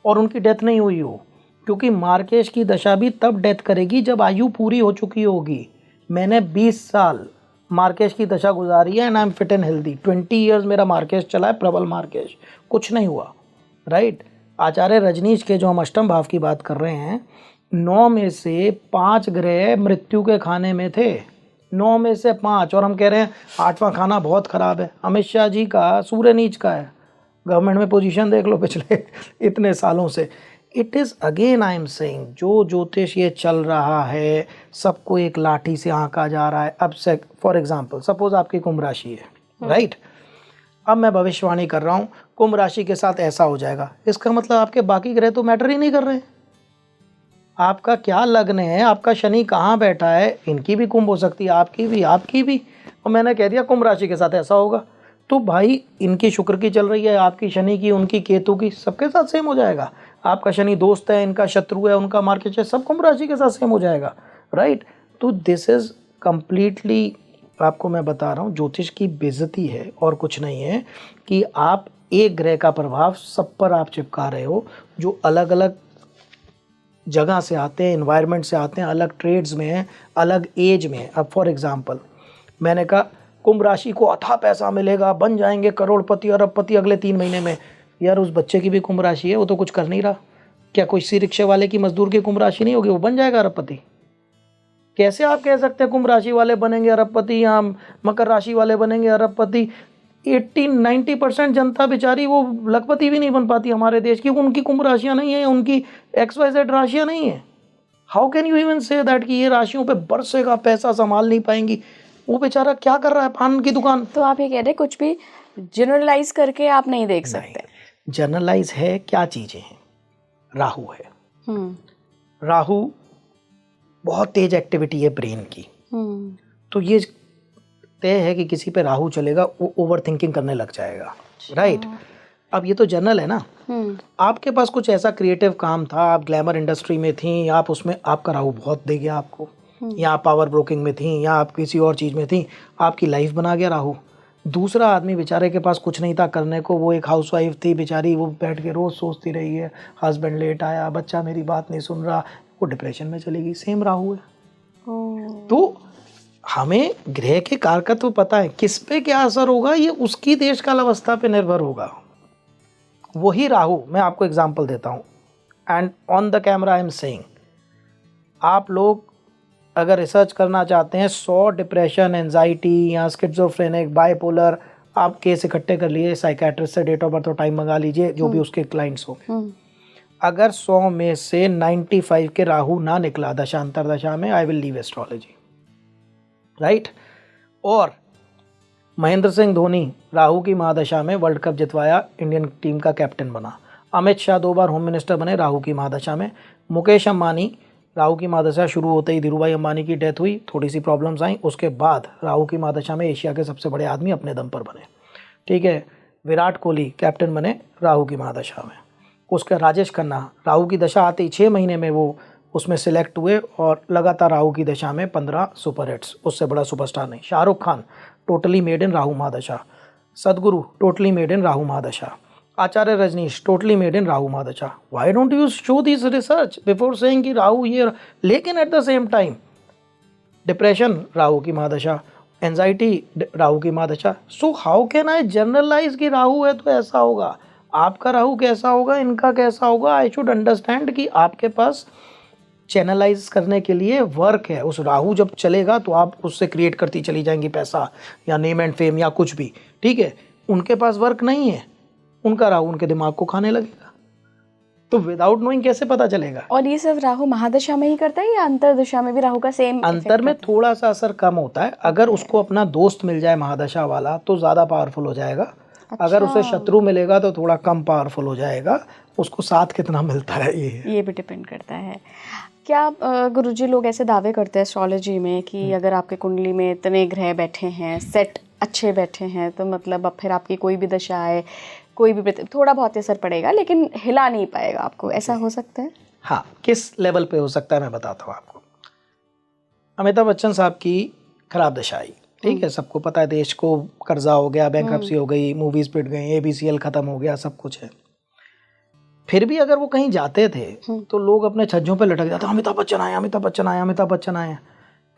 और उनकी डेथ नहीं हुई हो, क्योंकि मार्केश की दशा भी तब डेथ करेगी जब आयु पूरी हो चुकी होगी। मैंने 20 साल मार्केश की दशा गुजारी है and I am fit and healthy. 20 years मेरा मार्केश चला है, प्रबल मार्केश, कुछ नहीं हुआ, राइट। आचार्य रजनीश के जो हम अष्टम भाव की बात कर रहे हैं, 9 में से 5 ग्रह मृत्यु के खाने में थे, 9 में से 5, और हम कह रहे हैं 8वां खाना बहुत खराब है। अमित शाह जी का सूर्य नीच का है, गवर्नमेंट में पोजीशन देख लो पिछले इतने सालों से। It is again I am saying, जो ज्योतिष ये चल रहा है सबको एक लाठी से आंका जा रहा है। अब से फॉर एग्जांपल सपोज आपकी कुंभ राशि है, राइट। अब मैं भविष्यवाणी कर रहा हूँ कुंभ राशि के साथ ऐसा हो जाएगा, इसका मतलब आपके बाकी ग्रह तो मैटर ही नहीं कर रहे हैं। आपका क्या लग्न है, आपका शनि कहाँ बैठा है, इनकी भी कुंभ हो सकती है, आपकी भी, और मैंने कह दिया कुंभ राशि के साथ ऐसा होगा, तो भाई इनकी शुक्र की चल रही है, आपकी शनि की, उनकी केतु की, सबके साथ सेम हो जाएगा। आपका शनि दोस्त है, इनका शत्रु है, उनका मार्केट है, सब कुंभ राशि के साथ सेम हो जाएगा, राइट। तो दिस इज कंप्लीटली, आपको मैं बता रहा हूँ, ज्योतिष की बेइज्जती है और कुछ नहीं है कि आप एक ग्रह का प्रभाव सब पर आप चिपका रहे हो, जो अलग अलग जगह से आते हैं, इन्वायरमेंट से आते हैं, अलग ट्रेड्स में हैं, अलग एज में हैं। अब फॉर एग्जांपल मैंने कहा कुंभ राशि को अथाह पैसा मिलेगा, बन जाएंगे करोड़पति अरबपति अगले 3 महीने में। यार उस बच्चे की भी कुंभ राशि है, वो तो कुछ कर नहीं रहा। क्या कोई सी रिक्शे वाले की, मजदूर की कुंभ राशि नहीं होगी, वो बन जाएगा अरबपति? कैसे आप कह सकते हैं कुंभ राशि वाले बनेंगे अरबपति या मकर राशि वाले बनेंगे अरबपति? 80-90% जनता बेचारी वो लखपति भी नहीं बन पाती हमारे देश की, उनकी कुंभ राशियाँ नहीं है, उनकी XYZ राशियाँ नहीं है। How can you even say that कि ये राशियों पे बरसेगा पैसा, संभाल नहीं पाएंगी? वो बेचारा क्या कर रहा है, पान की दुकान। तो आप ये कह रहे हैं कुछ भी जनरलाइज करके आप नहीं देख सकते? जनरलाइज है, क्या चीजें हैं? राहु है, राहु बहुत तेज एक्टिविटी है ब्रेन की, तो ये तय है कि किसी पे राहु चलेगा वो ओवर थिंकिंग करने लग जाएगा, राइट। अब ये तो जनरल है ना, आपके पास कुछ ऐसा क्रिएटिव काम था, आप ग्लैमर इंडस्ट्री में थी, आप उसमें, आपका राहु बहुत दे गया आपको, या आप पावर ब्रोकिंग में थी, या आप किसी और चीज़ में थी, आपकी लाइफ बना गया राहु। दूसरा आदमी बेचारे के पास कुछ नहीं था करने को, वो एक हाउसवाइफ थी बेचारी, वो बैठ के रोज़ सोचती रही है, हस्बैंड लेट आया, बच्चा मेरी बात नहीं सुन रहा, वो डिप्रेशन में चली गई, सेम राहु है। तो हमें ग्रह के कारकत्व पता है, किस पे क्या असर होगा ये उसकी देश काल अवस्था पे निर्भर होगा। वही राहु, मैं आपको एग्जांपल देता हूँ, and on the camera I am saying, आप लोग अगर रिसर्च करना चाहते हैं 100 डिप्रेशन, एंजाइटी या स्किज़ोफ्रेनिक, बाइपोलर, आप केस इकट्ठे कर लिए, साइकेट्रिस्ट से डेट ऑफ बर्थ और टाइम मंगा लीजिए, जो भी उसके क्लाइंट्स हो। अगर 100 में से 95 के राहु ना निकला दशांतर दशा में, I will leave astrology, right. और महेंद्र सिंह धोनी राहु की महादशा में वर्ल्ड कप जितवाया, इंडियन टीम का कैप्टन बना। अमित शाह 2 बार होम मिनिस्टर बने राहु की महादशा में। मुकेश अंबानी, राहु की महादशा शुरू होते ही धीरूभाई अंबानी की डेथ हुई, थोड़ी सी प्रॉब्लम्स आई, उसके बाद राहु की महादशा में एशिया के सबसे बड़े आदमी अपने दम पर बने, ठीक है। विराट कोहली कैप्टन बने राहु की महादशा में। उसका राजेश खन्ना राहु की दशा आते ही 6 महीने में वो उसमें सिलेक्ट हुए, और लगातार राहु की दशा में 15 सुपर हिट्स, उससे बड़ा सुपरस्टार नहीं। Shahrukh Khan totally made in Rahu महादशा। Sadhguru totally made in Rahu महादशा। Acharya Rajneesh totally made in Rahu महादशा। Why don't you show this research before saying कि राहु ये, लेकिन at the same time depression Rahu की महादशा, एंजाइटी राहु की महादशा। So how can I generalize कि राहु है तो ऐसा होगा, आपका राहु कैसा होगा, इनका कैसा होगा? आई शुड अंडरस्टैंड कि आपके पास चैनलाइज करने के लिए वर्क है। उस राहु जब चलेगा तो आप उससे क्रिएट करती चली जाएंगी पैसा या नेम एंड फेम या कुछ भी, ठीक है। उनके पास वर्क नहीं है, उनका राहु उनके दिमाग को खाने लगेगा, तो विदाउट नोइंग कैसे पता चलेगा? और ये सिर्फ राहु महादशा में ही करता है या अंतर दशा में भी राहु का सेम? अंतर में थोड़ा सा असर कम होता है। अगर उसको अपना दोस्त मिल जाए महादशा वाला तो ज़्यादा पावरफुल हो जाएगा। अच्छा। अगर उसे शत्रु मिलेगा तो थोड़ा कम पावरफुल हो जाएगा। उसको साथ कितना मिलता है ये भी डिपेंड करता है। क्या गुरुजी लोग ऐसे दावे करते हैं एस्ट्रोलॉजी में कि अगर आपके कुंडली में इतने ग्रह बैठे हैं, सेट अच्छे बैठे हैं, तो मतलब अब फिर आपकी कोई भी दशा आए, कोई भी थोड़ा बहुत असर पड़ेगा लेकिन हिला नहीं पाएगा आपको, ऐसा हो सकता है? हाँ, किस लेवल पे हो सकता है मैं बताता हूँ आपको। अमिताभ बच्चन साहब की खराब दशा आई, ठीक है, सबको पता है, देश को कर्जा हो गया, बैंकरप्सी हो गई, मूवीज पिट गई, ABCL खत्म हो गया, सब कुछ है। फिर भी अगर वो कहीं जाते थे तो लोग अपने छज्जों पे लटक जाते, अमिताभ बच्चन आए, अमिताभ बच्चन आए, अमिताभ बच्चन आए,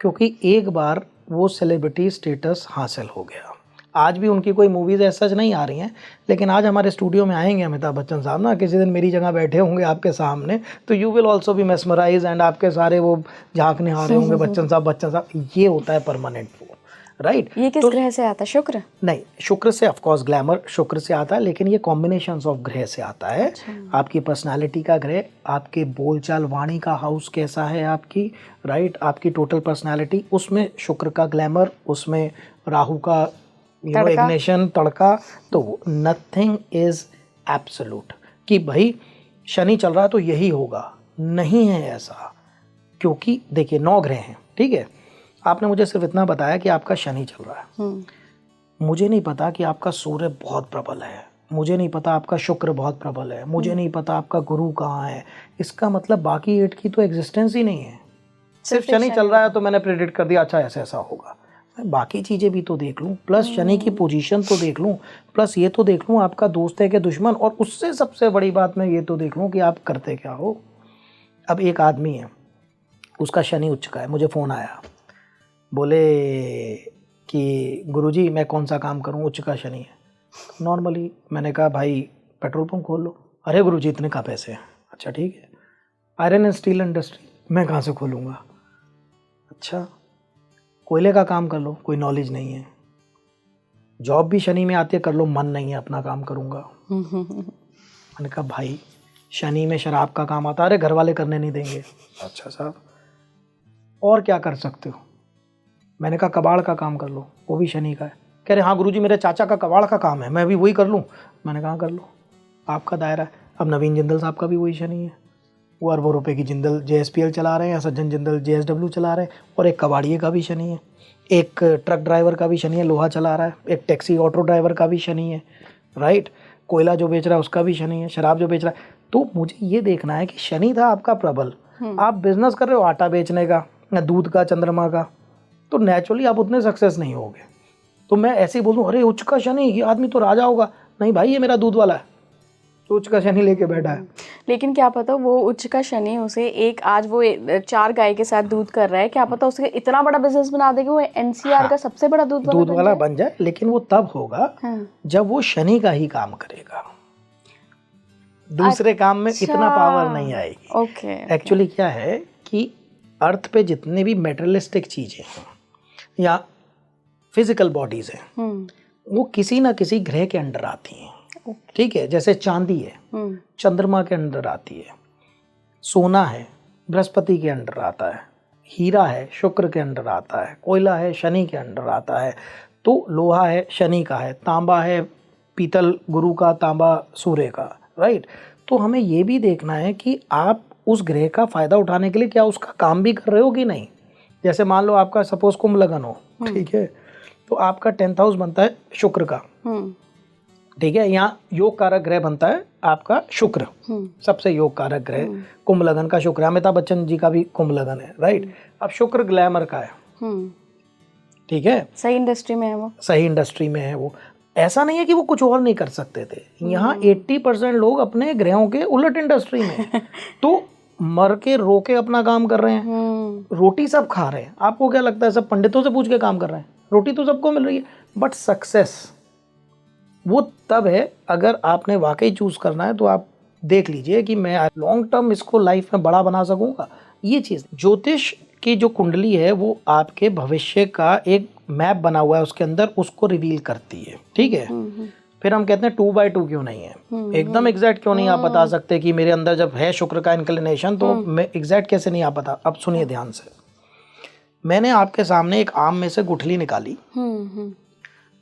क्योंकि एक बार वो सेलिब्रिटी स्टेटस हासिल हो गया। आज भी उनकी कोई मूवीज़ ऐसा नहीं आ रही हैं, लेकिन आज हमारे स्टूडियो में आएंगे अमिताभ बच्चन साहब ना, किसी दिन मेरी जगह बैठे होंगे आपके सामने, तो you will also be mesmerise and आपके सारे वो झांकने आ रहे होंगे बच्चन साहब। ये होता है परमानेंट वो, राइट। ये किस ग्रह से आता है? शुक्र? नहीं, शुक्र से ऑफकोर्स ग्लैमर शुक्र से आता है, लेकिन ये कॉम्बिनेशंस ऑफ ग्रह से आता है। अच्छा। आपकी पर्सनालिटी का ग्रह, आपके बोलचाल वाणी का हाउस कैसा है आपकी, राइट, आपकी टोटल पर्सनालिटी, उसमें शुक्र का ग्लैमर, उसमें राहु का इग्निशन तड़का। तो नथिंग इज एब्सोल्यूट कि भाई शनि चल रहा है तो यही होगा, नहीं है ऐसा। क्योंकि देखिए 9 ग्रह हैं, ठीक है, आपने मुझे सिर्फ इतना बताया कि आपका शनि चल रहा है, मुझे नहीं पता कि आपका सूर्य बहुत प्रबल है, मुझे नहीं पता आपका शुक्र बहुत प्रबल है, मुझे नहीं पता आपका गुरु कहाँ है। इसका मतलब बाकी 8 की तो एग्जिस्टेंस ही नहीं है। सिर्फ शनि चल रहा है तो मैंने प्रेडिक्ट कर दिया अच्छा ऐसा ऐसा होगा। बाकी चीज़ें भी तो देख लूँ, प्लस शनि की पोजीशन तो देख लूँ, प्लस ये तो देख लूँ आपका दोस्त है कि दुश्मन, और उससे सबसे बड़ी बात मैं ये तो देख लूँ कि आप करते क्या हो। अब एक आदमी है, उसका शनि उच्च का है, मुझे फ़ोन आया, बोले कि गुरुजी मैं कौन सा काम करूं, उच्च का शनि है। नॉर्मली मैंने कहा भाई पेट्रोल पंप खोल लो। अरे गुरुजी इतने का पैसे हैं। अच्छा ठीक है। आयरन एंड स्टील इंडस्ट्री, मैं कहाँ से खोलूँगा। अच्छा कोयले का काम कर लो, कोई नॉलेज नहीं है। जॉब भी शनि में आती है, कर लो, मन नहीं है अपना काम करूँगा। मैंने कहा भाई शनि में शराब का काम आता है, अरे घर वाले करने नहीं देंगे। अच्छा साहब और क्या कर सकते हो। मैंने कहा कबाड़ का काम कर लो, वो भी शनि का है। कह रहे हाँ गुरुजी मेरे चाचा का कबाड़ का काम है, मैं भी वही कर लूँ। मैंने कहा कर लो, आपका दायरा है। अब नवीन जिंदल साहब का भी वही शनि है, वो अरबों रुपए की जिंदल JSPL चला रहे हैं, सज्जन जिंदल JSW चला रहे हैं, और एक कबाड़िए का भी शनि है, एक ट्रक ड्राइवर का भी शनि है, लोहा चला रहा है, एक टैक्सी ऑटो ड्राइवर का भी शनि है, राइट, कोयला जो बेच रहा है उसका भी शनि है, शराब जो बेच रहा है। तो मुझे ये देखना है कि शनि था आपका प्रबल, आप बिजनेस कर रहे हो आटा बेचने का या दूध का, चंद्रमा का, तो नेचुरली आप उतने सक्सेस नहीं होगे। तो मैं ऐसे ही बोलूँ अरे उच्च का शनि, ये आदमी तो राजा होगा। नहीं भाई, ये मेरा दूध वाला है, तो उच्च का शनि लेके बैठा है। लेकिन क्या पता वो उच्च का शनि उसे एक आज वो 4 गाय के साथ दूध कर रहा है, क्या पता उसे इतना बड़ा बिजनेस बना देगा, वो NCR का सबसे बड़ा दूध वाला बन जाए। लेकिन वो तब होगा जब वो शनि का ही काम करेगा, दूसरे काम में इतना पावर नहीं आएगी। ओके। एक्चुअली क्या है कि अर्थ पे जितने भी मेटेरियलिस्टिक चीजें हैं या फिजिकल बॉडीज हैं, वो किसी ना किसी ग्रह के अंडर आती हैं। ठीक है, जैसे चांदी है चंद्रमा के अंडर आती है, सोना है बृहस्पति के अंडर आता है, हीरा है शुक्र के अंडर आता है, कोयला है शनि के अंडर आता है, तो लोहा है शनि का है, तांबा है पीतल गुरु का, तांबा सूर्य का, राइट। तो हमें ये भी देखना है कि आप उस ग्रह का फायदा उठाने के लिए क्या उसका काम भी कर रहे हो कि नहीं। जैसे मान लो आपका सपोज कुंभ लगन हो, ठीक है, तो आपका 10th हाउस बनता है शुक्र का, ठीक है, यहाँ योग कारक ग्रह बनता है आपका शुक्र, सबसे योग कारक ग्रह कुंभ लगन का शुक्र है। अमिताभ बच्चन जी का भी कुंभ लगन है, राइट। अब शुक्र ग्लैमर का है, ठीक है, सही इंडस्ट्री में है वो, सही इंडस्ट्री में है वो। ऐसा नहीं है कि वो कुछ और नहीं कर सकते थे। यहाँ 80% लोग अपने ग्रहों के उलट इंडस्ट्री में तो मर के रो के अपना काम कर रहे हैं, रोटी सब खा रहे हैं। आपको क्या लगता है सब पंडितों से पूछ के काम कर रहे हैं? रोटी तो सबको मिल रही है, बट सक्सेस वो तब है अगर आपने वाकई चूज करना है। तो आप देख लीजिए कि मैं लॉन्ग टर्म इसको लाइफ में बड़ा बना सकूंगा। ये चीज ज्योतिष की जो कुंडली है वो आपके भविष्य का एक मैप बना हुआ है, उसके अंदर उसको रिवील करती है, ठीक है। फिर हम कहते हैं 2/2 क्यों नहीं है, एकदम एग्जैक्ट क्यों नहीं आप बता सकते कि मेरे अंदर जब है शुक्र का इंक्लिनेशन तो मैं एग्जैक्ट कैसे नहीं आप बता। अब सुनिए ध्यान से, मैंने आपके सामने एक आम में से गुठली निकाली,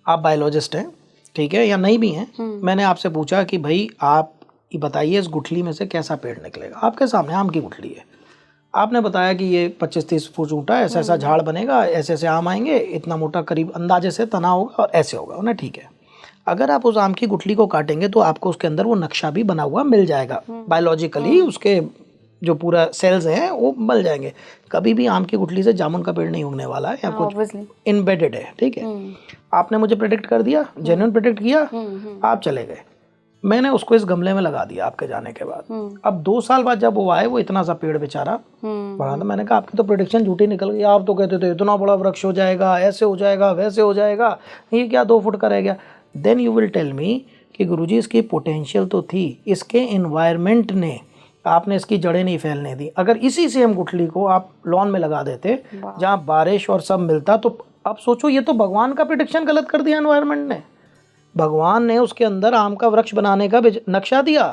आप बायोलॉजिस्ट हैं, ठीक है, या नहीं भी हैं, मैंने आपसे पूछा कि भाई आप ये बताइए इस गुठली में से कैसा पेड़ निकलेगा। आपके सामने आम की गुठली है, आपने बताया कि ये 25-30 फुट ऊंचा है, ऐसा ऐसा झाड़ बनेगा, ऐसे ऐसे आम आएंगे, इतना मोटा करीब अंदाजे से तना होगा और ऐसे होगा ना, ठीक है। अगर आप उस आम की गुठली को काटेंगे तो आपको उसके अंदर वो नक्शा भी बना हुआ मिल जाएगा, बायोलॉजिकली उसके जो पूरा सेल्स हैं वो मिल जाएंगे। कभी भी आम की गुठली से जामुन का पेड़ नहीं उगने वाला है या कुछ इनबेडेड है, ठीक है। आपने मुझे प्रेडिक्ट कर दिया, जेन्युइन प्रेडिक्ट किया, आप चले गए। मैंने उसको इस गमले में लगा दिया आपके जाने के बाद। अब 2 साल बाद जब वो आए, वो इतना सा पेड़ बेचारा बड़ा था, मैंने कहा आपकी तो प्रेडिक्शन झूठी निकल गई, आप तो कहते थे इतना बड़ा वृक्ष हो जाएगा, ऐसे हो जाएगा, वैसे हो जाएगा, ये क्या 2 फुट का रह गया। Then you will tell me कि गुरुजी इसकी पोटेंशियल तो थी, इसके एनवायरनमेंट ने, आपने इसकी जड़ें नहीं फैलने दी। अगर इसी सेम गुठली को आप लॉन में लगा देते जहाँ बारिश और सब मिलता, तो आप सोचो, ये तो भगवान का प्रेडिक्शन गलत कर दिया एनवायरनमेंट ने। भगवान ने उसके अंदर आम का वृक्ष बनाने का नक्शा दिया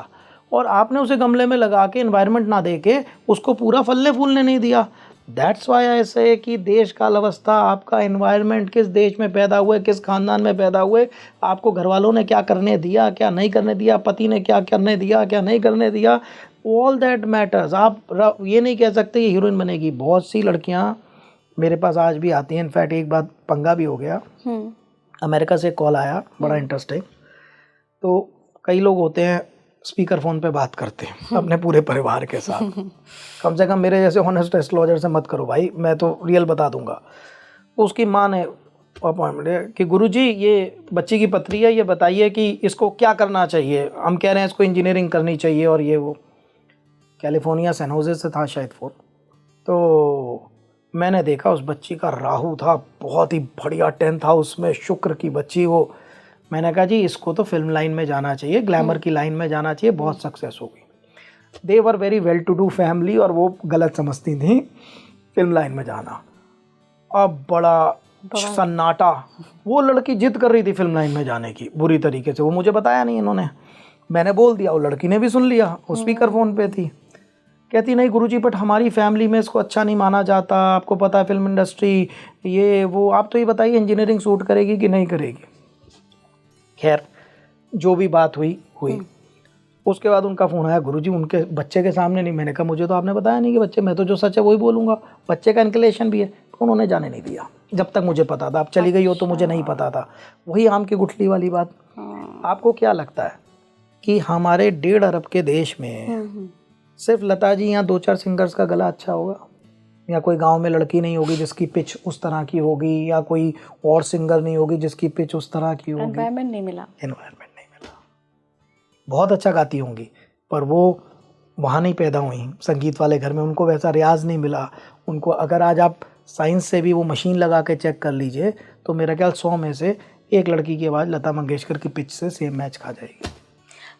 और आपने उसे गमले में लगा के एनवायरनमेंट ना दे के उसको पूरा फलने फूलने नहीं दिया। दैट्स वाई ऐसे कि देश काल अवस्था, आपका एनवायरनमेंट, किस देश में पैदा हुए, किस खानदान में पैदा हुए, आपको घर वालों ने क्या करने दिया, क्या नहीं करने दिया, पति ने क्या करने दिया, क्या नहीं करने दिया, ऑल दैट मैटर्स। आप ये नहीं कह सकते ये हीरोइन बनेगी। बहुत सी लड़कियां मेरे पास आज भी आती हैं, इनफैक्ट एक बार पंगा भी हो गया, अमेरिका से कॉल आया, बड़ा इंटरेस्टिंग। तो कई लोग होते हैं स्पीकर फोन पे बात करते हैं अपने पूरे परिवार के साथ। कम से कम मेरे जैसे ऑनेस्ट एस्ट्रोलॉजर से मत करो भाई, मैं तो रियल बता दूंगा। उसकी माँ ने अपॉइंटमेंट कि गुरुजी ये बच्ची की पत्री है, ये बताइए कि इसको क्या करना चाहिए, हम कह रहे हैं इसको इंजीनियरिंग करनी चाहिए और ये वो। कैलिफोर्निया सैन होजे से था शायद फोन। तो मैंने देखा उस बच्ची का राहु था, बहुत ही बढ़िया 10th हाउस में, शुक्र की बच्ची वो। मैंने कहा जी इसको तो फिल्म लाइन में जाना चाहिए, ग्लैमर की लाइन में जाना चाहिए, बहुत सक्सेस होगी। They were very well to do family और वो गलत समझती थी फिल्म लाइन में जाना। अब बड़ा सन्नाटा, वो लड़की जिद कर रही थी फिल्म लाइन में जाने की बुरी तरीके से। वो मुझे बताया नहीं इन्होंने, मैंने बोल दिया, वो लड़की ने भी सुन लिया, वो स्पीकर फोन पे थी। कहती नहीं गुरुजी बट हमारी फैमिली में इसको अच्छा नहीं माना जाता, आपको पता है फिल्म इंडस्ट्री, ये वो, आप तो ये बताइए इंजीनियरिंग सूट करेगी कि नहीं करेगी। खैर जो भी बात हुई हुई। उसके बाद उनका फ़ोन आया, गुरुजी उनके बच्चे के सामने नहीं। मैंने कहा मुझे तो आपने बताया नहीं कि बच्चे, मैं तो जो सच है वही बोलूँगा, बच्चे का इंक्लेशन भी है। तो उन्होंने जाने नहीं दिया जब तक मुझे पता था। आप चली गई हो तो मुझे नहीं पता था। वही आम की गुठली वाली बात। आपको क्या लगता है कि हमारे 1.5 अरब के देश में सिर्फ लता जी या 2-4 सिंगर्स का गला अच्छा होगा, या कोई गांव में लड़की नहीं होगी जिसकी पिच उस तरह की होगी, या कोई और सिंगर नहीं होगी जिसकी पिच उस तरह की होगी? एनवायरनमेंट नहीं मिला। बहुत अच्छा गाती होंगी पर वो वहाँ नहीं पैदा हुई संगीत वाले घर में, उनको वैसा रियाज नहीं मिला उनको। अगर आज आप साइंस से भी वो मशीन लगा के चेक कर लीजिए तो मेरा ख्याल 100 में से 1 लड़की की आवाज़ लता मंगेशकर की पिच से सेम मैच खा जाएगी।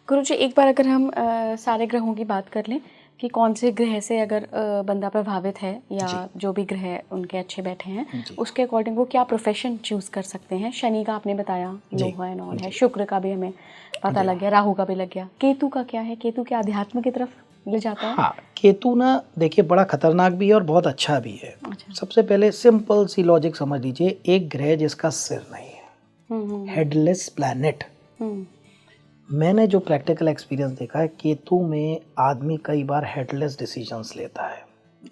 गुरुजी एक बार अगर हम सारे ग्रहों की बात कर लें कि कौन से ग्रह से अगर बंदा प्रभावित है या जो भी ग्रह उनके अच्छे बैठे हैं, उसके अकॉर्डिंग वो क्या प्रोफेशन चूज़ कर सकते हैं। शनि का आपने बताया लोहा एंड ऑल है, शुक्र का भी हमें पता लग गया, राहु का भी लग गया, केतु का क्या है? केतु के अध्यात्म की तरफ ले जाता है? हाँ, केतु ना देखिए बड़ा खतरनाक भी है और बहुत अच्छा भी है। सबसे पहले सिंपल सी लॉजिक समझ लीजिए, एक ग्रह जिसका सिर नहीं है, हेडलेस प्लैनेट। मैंने जो प्रैक्टिकल एक्सपीरियंस देखा है, केतु में आदमी कई बार हेडलेस डिसीजंस लेता है।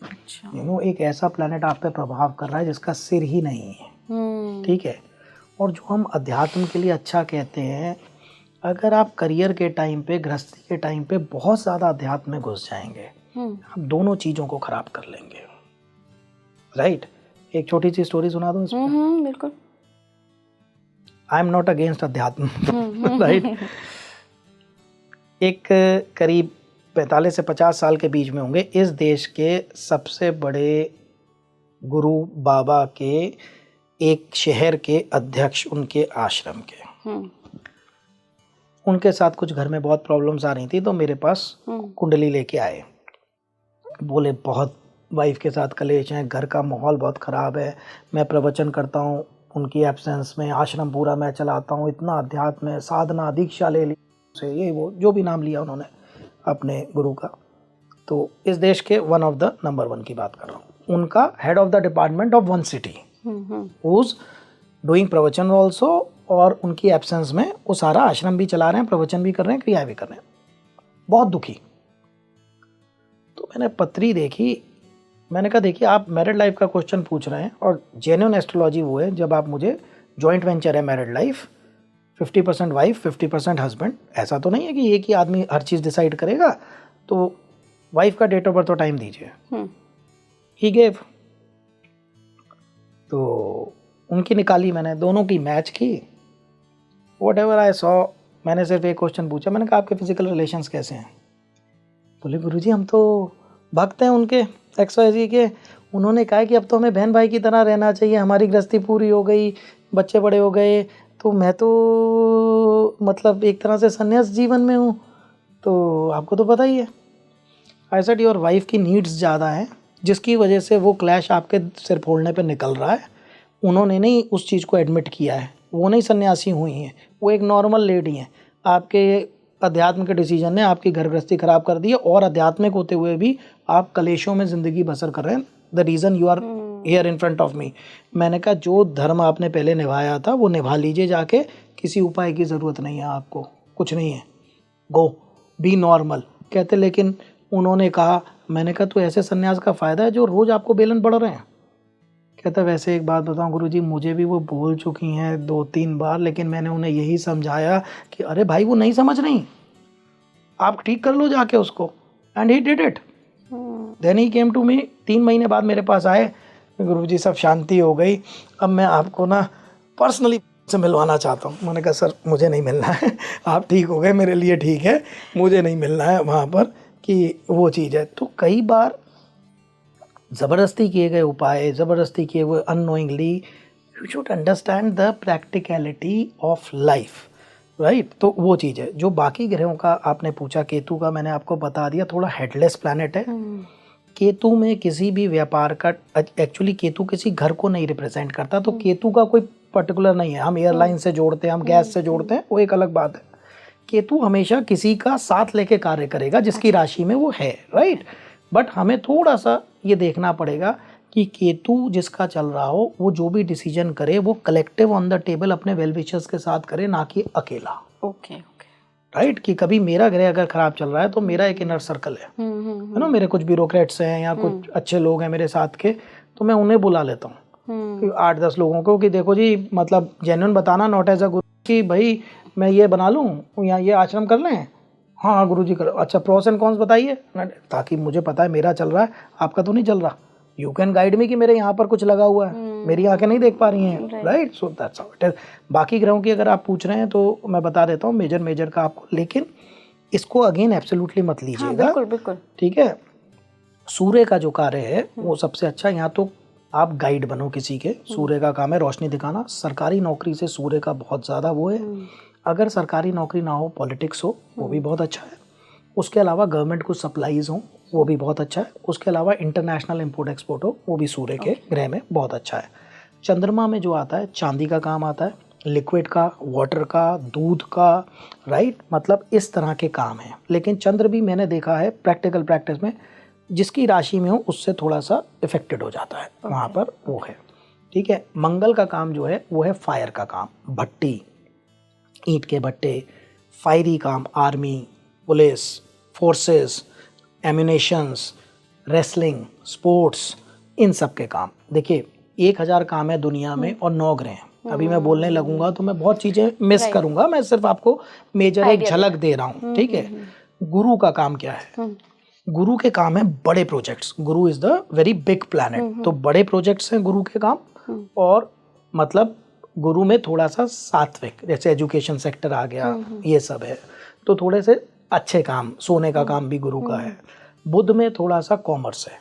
अच्छा। एक ऐसा प्लैनेट आप पे प्रभाव कर रहा है जिसका सिर ही नहीं है। ठीक है। और जो हम अध्यात्म के लिए अच्छा कहते हैं, अगर आप करियर के टाइम पे, गृहस्थी के टाइम पे बहुत ज़्यादा अध्यात्म में घुस जाएंगे, आप दोनों चीज़ों को खराब कर लेंगे। राइट। एक छोटी सी स्टोरी सुना दूं इसमें? बिल्कुल। आई एम नॉट अगेंस्ट अध्यात्म। राइट। एक करीब 45 से 50 साल के बीच में होंगे, इस देश के सबसे बड़े गुरु बाबा के एक शहर के अध्यक्ष, उनके आश्रम के, उनके साथ कुछ घर में बहुत प्रॉब्लम्स आ रही थी, तो मेरे पास कुंडली लेके आए। बोले बहुत वाइफ के साथ कलेश हैं, घर का माहौल बहुत ख़राब है, मैं प्रवचन करता हूँ उनकी एब्सेंस में, आश्रम पूरा मैं चलाता हूँ, इतना अध्यात्म है, साधना दीक्षा ले ली से, ये वो जो भी नाम लिया उन्होंने अपने गुरु का। तो इस देश के वन ऑफ द नंबर 1 की बात कर रहा हूँ, उनका head of the department of 1 city who's doing प्रवचन ऑल्सो, और उनकी एब्सेंस में वो सारा आश्रम भी चला रहे हैं, प्रवचन भी कर रहे हैं, क्रियाएं भी कर रहे हैं, बहुत दुखी। तो मैंने पत्री देखी, मैंने कहा देखिए आप मैरिड लाइफ का क्वेश्चन पूछ रहे हैं और जेन्युइन एस्ट्रोलॉजी वो है जब आप मुझे जॉइंट वेंचर है मैरिड लाइफ, 50% वाइफ 50% हस्बैंड, ऐसा तो नहीं है कि एक ही आदमी हर चीज़ डिसाइड करेगा, तो वाइफ का डेट ऑफ बर्थ और टाइम दीजिए। ही गेव, तो उनकी निकाली मैंने, दोनों की मैच की, वट एवर आई सॉ मैंने सिर्फ एक क्वेश्चन पूछा, मैंने कहा आपके फिजिकल रिलेशंस कैसे हैं? बोले गुरुजी हम तो भक्त हैं उनके XYZ के। उन्होंने कहा कि अब तो हमें बहन भाई की तरह रहना चाहिए, हमारी गृहस्थी पूरी हो गई, बच्चे बड़े हो गए, तो मैं तो मतलब एक तरह से संन्यास जीवन में हूँ, तो आपको तो पता ही है। आई सेड योर वाइफ की नीड्स ज़्यादा हैं जिसकी वजह से वो क्लैश आपके सिर फोड़ने पे निकल रहा है। उन्होंने नहीं उस चीज़ को एडमिट किया है, वो नहीं सन्यासी हुई हैं, वो एक नॉर्मल लेडी हैं। आपके अध्यात्म के डिसीजन ने आपकी घर गृहस्थी खराब कर दी है, और आध्यात्मिक होते हुए भी आप कलेशों में ज़िंदगी बसर कर रहे हैं। The reason you are here in front of me. मैंने कहा जो धर्म आपने पहले निभाया था वो निभा लीजिए जाके, किसी उपाय की ज़रूरत नहीं है आपको, कुछ नहीं है, गो बी नॉर्मल। कहते लेकिन उन्होंने कहा, मैंने कहा तो ऐसे सन्यास का फ़ायदा है जो रोज़ आपको बेलन पड़ रहे हैं। कहता वैसे एक बात बताऊं गुरुजी, मुझे भी वो बोल चुकी हैं 2-3 बार, लेकिन मैंने उन्हें यही समझाया कि अरे भाई वो नहीं समझ रही, आप ठीक कर लो जाके उसको। And he did it. Then he came to me, 3 महीने बाद मेरे पास आए, गुरुजी सब शांति हो गई, अब मैं आपको ना पर्सनली से मिलवाना चाहता हूँ। मैंने कहा सर मुझे नहीं मिलना है, आप ठीक हो गए, मेरे लिए ठीक है, मुझे नहीं मिलना है वहाँ पर कि वो चीज़ है। तो कई बार ज़बरदस्ती किए गए उपाय, ज़बरदस्ती किए हुए unknowingly, you should understand the practicality of life, right. तो वो चीज़ है। जो बाकी ग्रहों का आपने पूछा, केतु का मैंने आपको बता दिया, थोड़ा हेडलेस प्लैनेट है। केतु में किसी भी व्यापार का, एक्चुअली केतु किसी घर को नहीं रिप्रेजेंट करता, तो केतु का कोई पर्टिकुलर नहीं है। हम एयरलाइन से जोड़ते हैं, हम गैस से जोड़ते हैं, वो एक अलग बात है। केतु हमेशा किसी का साथ लेके कार्य करेगा जिसकी राशि में वो है, राइट। बट हमें थोड़ा सा ये देखना पड़ेगा कि केतु जिसका चल रहा हो वो जो भी डिसीजन करे वो कलेक्टिव ऑन द टेबल अपने वेल विशर्स के साथ करे, ना कि अकेला। Okay right. कि कभी मेरा ग्रह अगर खराब चल रहा है तो मेरा एक इनर सर्कल है ना, मेरे कुछ ब्यूरोक्रेट्स हैं या कुछ अच्छे लोग हैं मेरे साथ के, तो मैं उन्हें बुला लेता हूँ 8-10 लोगों को कि देखो जी, मतलब जेन्युइन बताना, नॉट एज अ गुरु कि भाई मैं ये बना लूँ या ये आश्रम कर लें। हाँ गुरु जी करो, अच्छा प्रोस एंड कॉन्स बताइए, ताकि मुझे पता है मेरा चल रहा है, आपका तो नहीं चल रहा। यू कैन गाइड मी कि मेरे यहाँ पर कुछ लगा हुआ है, मेरी आंखें नहीं देख पा रही हैं, right. So that's how it is. बाकी ग्रहों की अगर आप पूछ रहे हैं तो मैं बता देता हूँ मेजर का आपको, लेकिन इसको अगेन एब्सोल्युटली मत लीजिएगा। बिल्कुल बिल्कुल ठीक है। सूर्य का जो कार्य है वो सबसे अच्छा, यहाँ तो आप गाइड बनो किसी के। सूर्य का काम है रोशनी दिखाना। सरकारी नौकरी से सूर्य का बहुत ज़्यादा वो है। अगर सरकारी नौकरी ना हो, पॉलिटिक्स हो, वो भी बहुत अच्छा है। उसके अलावा गवर्नमेंट को सप्लाईज हो, वो भी बहुत अच्छा है। उसके अलावा इंटरनेशनल इंपोर्ट एक्सपोर्ट हो, वो भी सूर्य के ग्रह में बहुत अच्छा है। चंद्रमा में जो आता है, चांदी का काम आता है, लिक्विड का, वाटर का, दूध का, राइट। मतलब इस तरह के काम हैं। लेकिन चंद्र भी मैंने देखा है प्रैक्टिकल प्रैक्टिस में, जिसकी राशि में हो उससे थोड़ा सा इफेक्टेड हो जाता है, वहाँ पर वो है। ठीक है। मंगल का काम जो है वो है फायर का काम, भट्टी, ईंट के भट्टे, फायरी काम, army, police, forces, ammunitions, wrestling, sports, इन सब के काम। देखिए 1000 काम है दुनिया में और 9 ग्रह हैं। अभी मैं बोलने लगूंगा तो मैं बहुत चीज़ें मिस करूंगा, मैं सिर्फ आपको मेजर एक झलक दे रहा हूँ। ठीक है। गुरु का काम क्या है? गुरु के काम है बड़े projects. Guru is the very big planet, तो बड़े प्रोजेक्ट्स हैं गुरु के काम। और मतलब गुरु में थोड़ा सा सात्विक, जैसे एजुकेशन सेक्टर आ गया, ये सब है, तो थोड़े से अच्छे काम। सोने का काम भी गुरु का है। बुध में थोड़ा सा कॉमर्स है,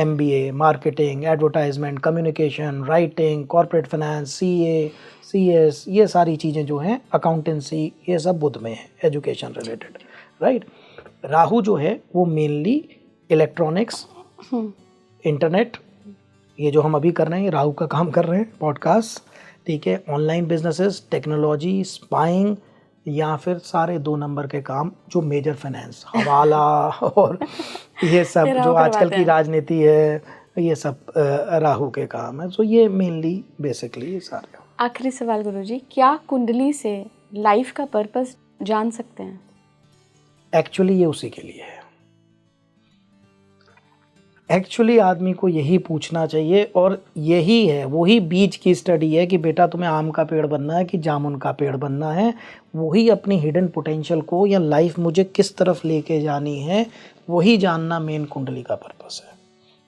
MBA, marketing, advertisement, communication, writing, corporate finance, CA, CS, ये सारी चीज़ें जो हैं, अकाउंटेंसी, ये सब बुध में है, एजुकेशन रिलेटेड, राइट। राहु जो है वो मेनली इलेक्ट्रॉनिक्स, इंटरनेट, ये जो हम अभी कर रहे हैं राहु का काम कर रहे हैं, पॉडकास्ट, ठीक है, ऑनलाइन बिजनेसेस, टेक्नोलॉजी, स्पाइंग, या फिर सारे 2 नंबर के काम जो मेजर फाइनेंस, हवाला और ये सब जो आजकल की राजनीति है, ये सब राहु के काम है। सो ये मेनली बेसिकली ये सारे। आखिरी सवाल गुरुजी, क्या कुंडली से लाइफ का पर्पस जान सकते हैं? एक्चुअली ये उसी के लिए है। एक्चुअली आदमी को यही पूछना चाहिए, और यही है, वही बीज की स्टडी है कि बेटा तुम्हें आम का पेड़ बनना है कि जामुन का पेड़ बनना है। वही अपनी हिडन पोटेंशियल को या लाइफ मुझे किस तरफ लेके जानी है, वही जानना मेन कुंडली का पर्पस है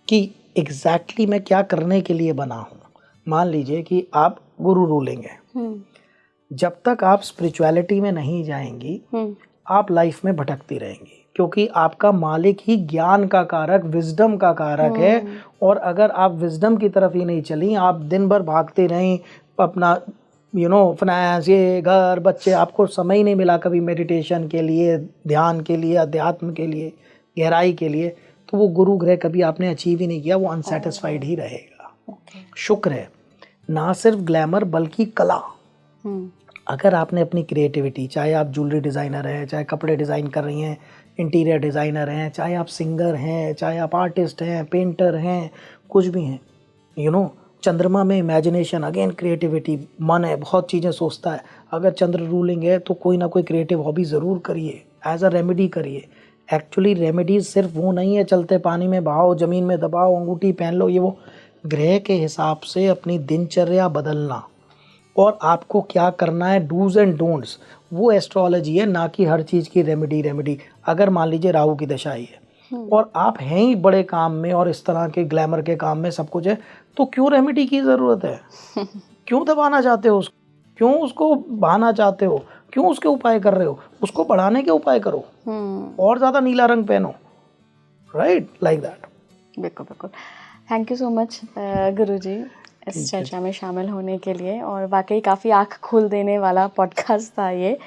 कि एग्जैक्टली मैं क्या करने के लिए बना हूँ। मान लीजिए कि आप गुरु रूलिंग है, जब तक आप स्पिरिचुअलिटी में नहीं जाएंगी आप लाइफ में भटकती रहेंगी, क्योंकि आपका मालिक ही ज्ञान का कारक, विजडम का कारक है। और अगर आप विजडम की तरफ ही नहीं चली, आप दिन भर भागते रहें अपना फाइनेंस, ये घर, बच्चे, आपको समय ही नहीं मिला कभी मेडिटेशन के लिए, ध्यान के लिए, अध्यात्म के लिए, गहराई के लिए, तो वो गुरु ग्रह कभी आपने अचीव ही नहीं किया, वो अनसेटिस्फाइड ही रहेगा। शुक्र है ना सिर्फ ग्लैमर बल्कि कला। अगर आपने अपनी क्रिएटिविटी, चाहे आप ज्वेलरी डिज़ाइनर हैं, चाहे कपड़े डिज़ाइन कर रही हैं, इंटीरियर डिज़ाइनर हैं, चाहे आप सिंगर हैं, चाहे आप आर्टिस्ट हैं, पेंटर हैं, कुछ भी हैं, चंद्रमा में इमेजिनेशन, अगेन क्रिएटिविटी, मन है, बहुत चीज़ें सोचता है। अगर चंद्र रूलिंग है तो कोई ना कोई क्रिएटिव हॉबी ज़रूर करिए, एज अ रेमेडी करिए। एक्चुअली रेमेडीज सिर्फ वो नहीं है चलते पानी में बहाओ, ज़मीन में दबाओ, अंगूठी पहन लो, ये वो ग्रह के हिसाब से अपनी दिनचर्या बदलना और आपको क्या करना है, डूज एंड डोंट्स, वो एस्ट्रोलॉजी है, ना कि हर चीज़ की रेमेडी। अगर मान लीजिए राहु की दशा ही है और आप हैं ही बड़े काम में और इस तरह के ग्लैमर के काम में सब कुछ है, तो क्यों रेमेडी की ज़रूरत है? क्यों दबाना चाहते हो उसको? क्यों उसको बहाना चाहते हो? क्यों उसके उपाय कर रहे हो? उसको बढ़ाने के उपाय करो, और ज़्यादा नीला रंग पहनो, राइट, लाइक दैट। बिल्कुल बिल्कुल। थैंक यू सो मच गुरुजी इस चर्चा में शामिल होने के लिए, और वाकई काफ़ी आँख खोल देने वाला पॉडकास्ट था ये,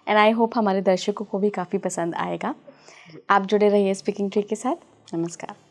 एंड आई होप हमारे दर्शकों को भी काफ़ी पसंद आएगा। आप जुड़े रहिए स्पीकिंग ट्री के साथ। नमस्कार।